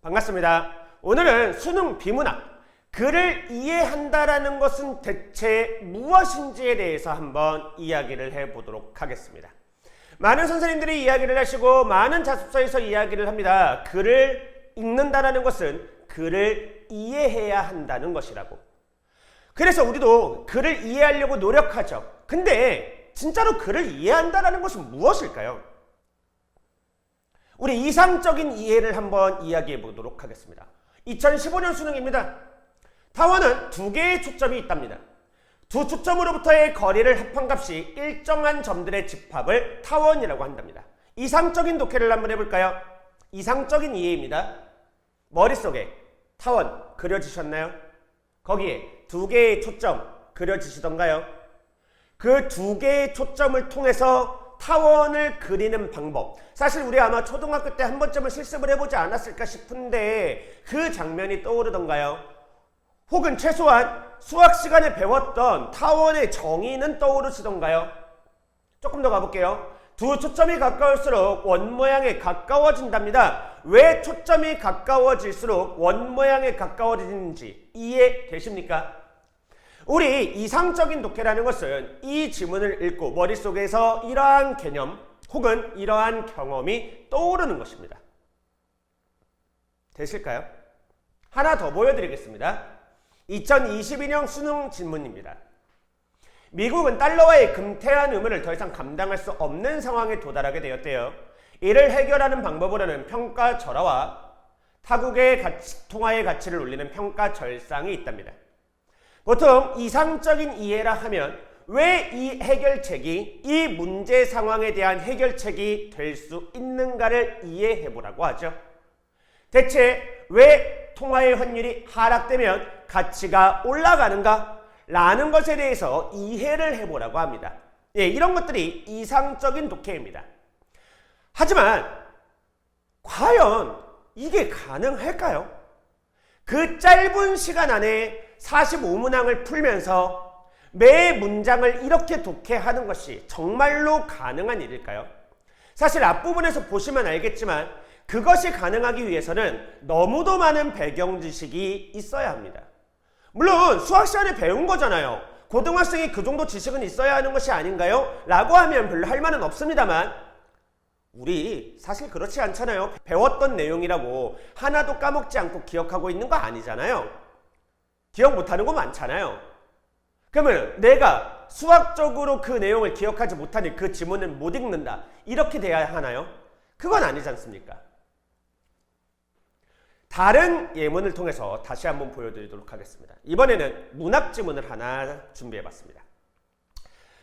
반갑습니다. 오늘은 수능 비문학, 글을 이해한다라는 것은 대체 무엇인지에 대해서 한번 이야기를 해보도록 하겠습니다. 많은 선생님들이 이야기를 하시고 많은 자습서에서 이야기를 합니다. 글을 읽는다라는 것은 글을 이해해야 한다는 것이라고. 그래서 우리도 글을 이해하려고 노력하죠. 근데 진짜로 글을 이해한다라는 것은 무엇일까요? 우리 이상적인 이해를 한번 이야기해 보도록 하겠습니다. 2015년 수능입니다. 타원은 두 개의 초점이 있답니다. 두 초점으로부터의 거리를 합한 값이 일정한 점들의 집합을 타원이라고 한답니다. 이상적인 독해를 한번 해볼까요? 이상적인 이해입니다. 머릿속에 타원 그려지셨나요? 거기에 두 개의 초점 그려지시던가요? 그 두 개의 초점을 통해서 타원을 그리는 방법, 사실 우리 아마 초등학교 때 한 번쯤은 실습을 해보지 않았을까 싶은데 그 장면이 떠오르던가요? 혹은 최소한 수학 시간에 배웠던 타원의 정의는 떠오르시던가요? 조금 더 가볼게요. 두 초점이 가까울수록 원 모양에 가까워진답니다. 왜 초점이 가까워질수록 원 모양에 가까워지는지 이해되십니까? 우리 이상적인 독해라는 것은 이 지문을 읽고 머릿속에서 이러한 개념 혹은 이러한 경험이 떠오르는 것입니다. 되실까요? 하나 더 보여드리겠습니다. 2022년 수능 질문입니다. 미국은 달러와의 금태한 의무를 더 이상 감당할 수 없는 상황에 도달하게 되었대요. 이를 해결하는 방법으로는 평가 절하와 타국의 통화의 가치를 올리는 평가 절상이 있답니다. 보통 이상적인 이해라 하면 왜 이 해결책이 이 문제 상황에 대한 해결책이 될 수 있는가를 이해해 보라고 하죠. 대체 왜 통화의 환율이 하락되면 가치가 올라가는가? 라는 것에 대해서 이해를 해보라고 합니다. 예, 이런 것들이 이상적인 독해입니다. 하지만 과연 이게 가능할까요? 그 짧은 시간 안에 45문항을 풀면서 매 문장을 이렇게 독해하는 것이 정말로 가능한 일일까요? 사실 앞부분에서 보시면 알겠지만 그것이 가능하기 위해서는 너무도 많은 배경 지식이 있어야 합니다. 물론 수학 시간에 배운 거잖아요. 고등학생이 그 정도 지식은 있어야 하는 것이 아닌가요? 라고 하면 별로 할 말은 없습니다만 우리 사실 그렇지 않잖아요. 배웠던 내용이라고 하나도 까먹지 않고 기억하고 있는 거 아니잖아요. 기억 못하는 거 많잖아요. 그러면 내가 수학적으로 그 내용을 기억하지 못하니 그 지문을 못 읽는다, 이렇게 돼야 하나요? 그건 아니지 않습니까? 다른 예문을 통해서 다시 한번 보여드리도록 하겠습니다. 이번에는 문학 지문을 하나 준비해봤습니다.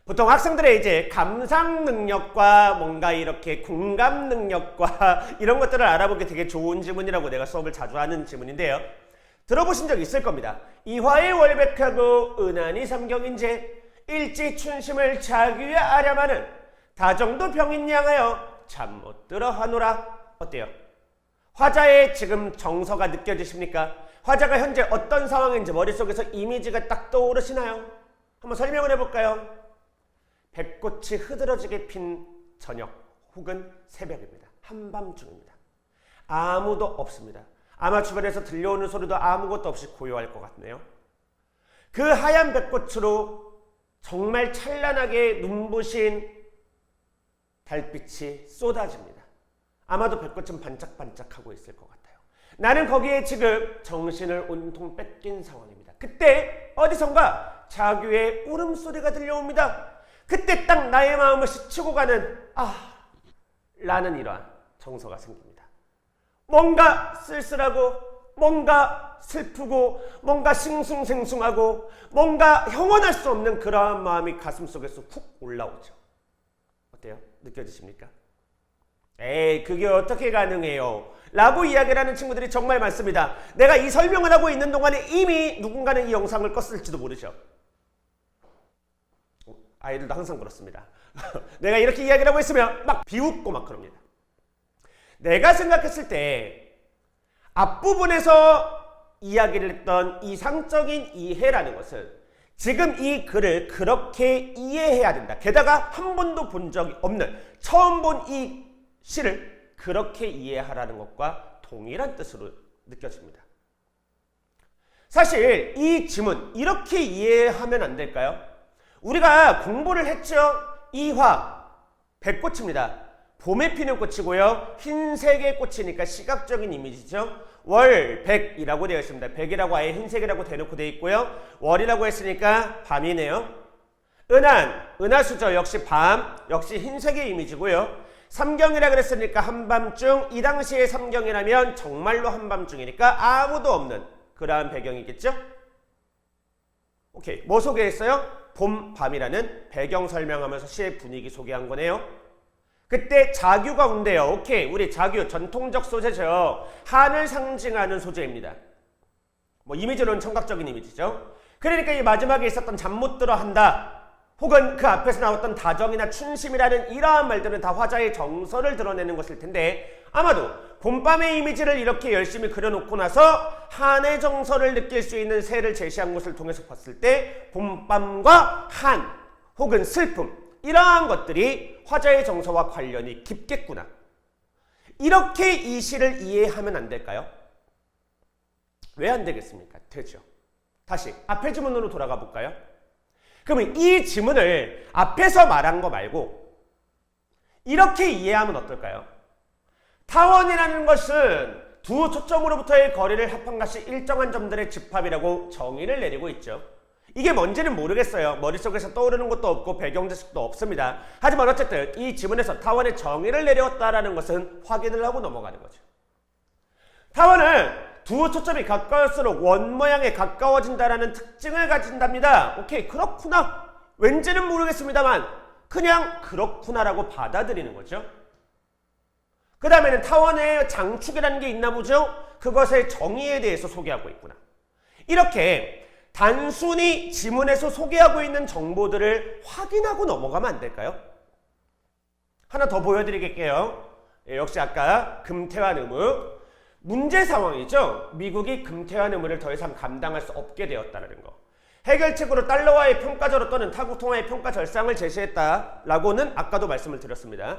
보통 학생들의 이제 감상 능력과 뭔가 이렇게 공감 능력과 이런 것들을 알아보기 되게 좋은 지문이라고 내가 수업을 자주 하는 지문인데요. 들어보신 적 있을 겁니다. 이화의 월백하고 은하니 삼경인제 일지 춘심을 자귀에 아렴하는 다정도 병인 양하여 잠 못 들어 하노라. 어때요? 화자의 지금 정서가 느껴지십니까? 화자가 현재 어떤 상황인지 머릿속에서 이미지가 딱 떠오르시나요? 한번 설명을 해볼까요? 백꽃이 흐드러지게 핀 저녁 혹은 새벽입니다. 한밤중입니다. 아무도 없습니다. 아마 주변에서 들려오는 소리도 아무것도 없이 고요할 것 같네요. 그 하얀 백꽃으로 정말 찬란하게 눈부신 달빛이 쏟아집니다. 아마도 백꽃은 반짝반짝하고 있을 것 같아요. 나는 거기에 지금 정신을 온통 뺏긴 상황입니다. 그때 어디선가 자규의 울음소리가 들려옵니다. 그때 딱 나의 마음을 스치고 가는 라는 이러한 정서가 생깁니다. 뭔가 쓸쓸하고 뭔가 슬프고 뭔가 싱숭생숭하고 뭔가 형언할 수 없는 그러한 마음이 가슴속에서 훅 올라오죠. 어때요? 느껴지십니까? 에이, 그게 어떻게 가능해요? 라고 이야기를 하는 친구들이 정말 많습니다. 내가 이 설명을 하고 있는 동안에 이미 누군가는 이 영상을 껐을지도 모르죠. 아이들도 항상 그렇습니다. 내가 이렇게 이야기를 하고 있으면 막 비웃고 막 그럽니다. 내가 생각했을 때 앞부분에서 이야기를 했던 이상적인 이해라는 것은 지금 이 글을 그렇게 이해해야 된다. 게다가 한 번도 본 적이 없는, 처음 본 이 시를 그렇게 이해하라는 것과 동일한 뜻으로 느껴집니다. 사실 이 지문 이렇게 이해하면 안 될까요? 우리가 공부를 했죠? 이화, 백꽃입니다. 봄에 피는 꽃이고요. 흰색의 꽃이니까 시각적인 이미지죠. 월, 백이라고 되어 있습니다. 백이라고 아예 흰색이라고 대놓고 되어 있고요. 월이라고 했으니까 밤이네요. 은한, 은하수죠. 역시 밤, 역시 흰색의 이미지고요. 삼경이라 그랬으니까 한밤중, 이 당시의 삼경이라면 정말로 한밤중이니까 아무도 없는 그러한 배경이겠죠? 오케이, 뭐 소개했어요? 봄, 밤이라는 배경 설명하면서 시의 분위기 소개한 거네요. 그때 자규가 온대요. 오케이, 우리 자규 전통적 소재죠. 한을 상징하는 소재입니다. 뭐 이미지로는 청각적인 이미지죠. 그러니까 이 마지막에 있었던 잠 못 들어 한다, 혹은 그 앞에서 나왔던 다정이나 춘심이라는 이러한 말들은 다 화자의 정서를 드러내는 것일 텐데, 아마도 봄밤의 이미지를 이렇게 열심히 그려놓고 나서 한의 정서를 느낄 수 있는 새를 제시한 것을 통해서 봤을 때 봄밤과 한 혹은 슬픔, 이러한 것들이 화자의 정서와 관련이 깊겠구나. 이렇게 이 시를 이해하면 안 될까요? 왜 안 되겠습니까? 되죠. 다시 앞의 지문으로 돌아가 볼까요? 그러면 이 지문을 앞에서 말한 거 말고 이렇게 이해하면 어떨까요? 타원이라는 것은 두 초점으로부터의 거리를 합한 것이 일정한 점들의 집합이라고 정의를 내리고 있죠. 이게 뭔지는 모르겠어요. 머릿속에서 떠오르는 것도 없고 배경 지식도 없습니다. 하지만 어쨌든 이 지문에서 타원의 정의를 내렸다라는 것은 확인을 하고 넘어가는 거죠. 타원은 두 초점이 가까울수록 원 모양에 가까워진다라는 특징을 가진답니다. 오케이, 그렇구나. 왠지는 모르겠습니다만 그냥 그렇구나라고 받아들이는 거죠. 그 다음에는 타원의 장축이라는 게 있나 보죠. 그것의 정의에 대해서 소개하고 있구나. 이렇게 단순히 지문에서 소개하고 있는 정보들을 확인하고 넘어가면 안 될까요? 하나 더 보여드릴게요. 역시 아까 금태환 의무. 문제 상황이죠. 미국이 금태환 의무를 더 이상 감당할 수 없게 되었다는 거. 해결책으로 달러와의 평가절하 또는 타국 통화의 평가 절상을 제시했다라고는 아까도 말씀을 드렸습니다.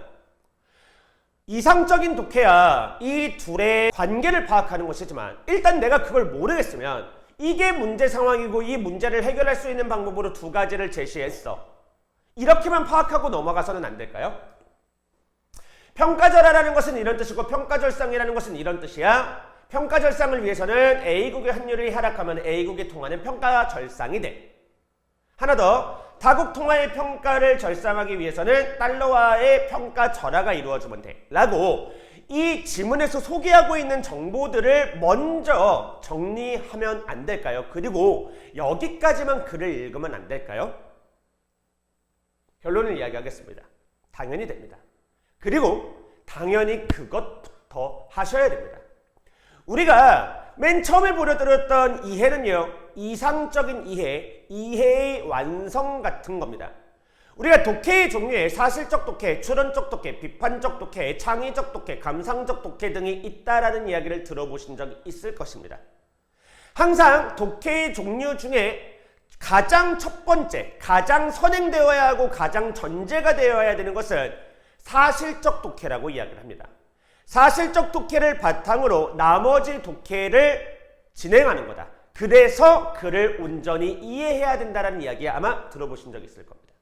이상적인 독해야 이 둘의 관계를 파악하는 것이지만 일단 내가 그걸 모르겠으면 이게 문제 상황이고 이 문제를 해결할 수 있는 방법으로 두 가지를 제시했어. 이렇게만 파악하고 넘어가서는 안 될까요? 평가절하라는 것은 이런 뜻이고 평가절상이라는 것은 이런 뜻이야. 평가절상을 위해서는 A국의 환율이 하락하면 A국이 통하는 평가절상이 돼. 하나 더, 다국 통화의 평가를 절상하기 위해서는 달러와의 평가절하가 이루어지면 돼. 라고 이 지문에서 소개하고 있는 정보들을 먼저 정리하면 안 될까요? 그리고 여기까지만 글을 읽으면 안 될까요? 결론을 이야기하겠습니다. 당연히 됩니다. 그리고 당연히 그것부터 하셔야 됩니다. 우리가 맨 처음에 보여드렸던 이해는요, 이상적인 이해, 이해의 완성 같은 겁니다. 우리가 독해의 종류에 사실적 독해, 추론적 독해, 비판적 독해, 창의적 독해, 감상적 독해 등이 있다라는 이야기를 들어보신 적이 있을 것입니다. 항상 독해의 종류 중에 가장 첫 번째, 가장 선행되어야 하고 가장 전제가 되어야 되는 것은 사실적 독해라고 이야기를 합니다. 사실적 독해를 바탕으로 나머지 독해를 진행하는 거다. 그래서 글을 온전히 이해해야 된다는 이야기 아마 들어보신 적이 있을 겁니다.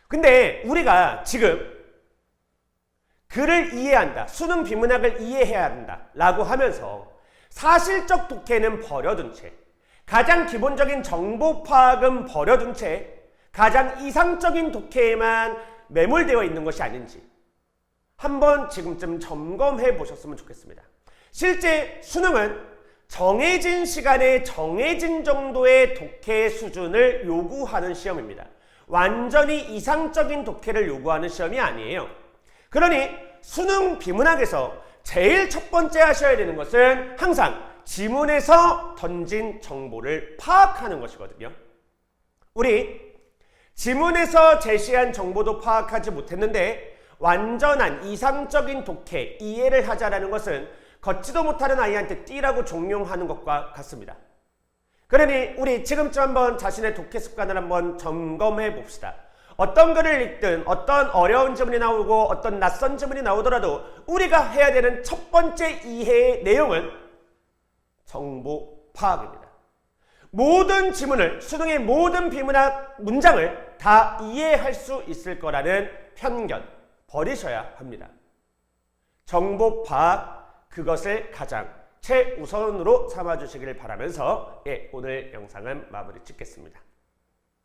근데 우리가 지금 글을 이해한다, 수능 비문학을 이해해야 한다 라고 하면서 사실적 독해는 버려둔 채, 가장 기본적인 정보 파악은 버려둔 채 가장 이상적인 독해에만 매몰되어 있는 것이 아닌지 한번 지금쯤 점검해 보셨으면 좋겠습니다. 실제 수능은 정해진 시간에 정해진 정도의 독해 수준을 요구하는 시험입니다. 완전히 이상적인 독해를 요구하는 시험이 아니에요. 그러니 수능 비문학에서 제일 첫 번째 하셔야 되는 것은 항상 지문에서 던진 정보를 파악하는 것이거든요. 우리 지문에서 제시한 정보도 파악하지 못했는데 완전한 이상적인 독해, 이해를 하자라는 것은 걷지도 못하는 아이한테 띠라고 종용하는 것과 같습니다. 그러니 우리 지금쯤 한번 자신의 독해 습관을 한번 점검해 봅시다. 어떤 글을 읽든 어떤 어려운 지문이 나오고 어떤 낯선 지문이 나오더라도 우리가 해야 되는 첫 번째 이해의 내용은 정보 파악입니다. 모든 지문을, 수능의 모든 비문학 문장을 다 이해할 수 있을 거라는 편견 버리셔야 합니다. 정보 파악, 그것을 가장 최우선으로 삼아주시길 바라면서 오늘 영상은 마무리 짓겠습니다.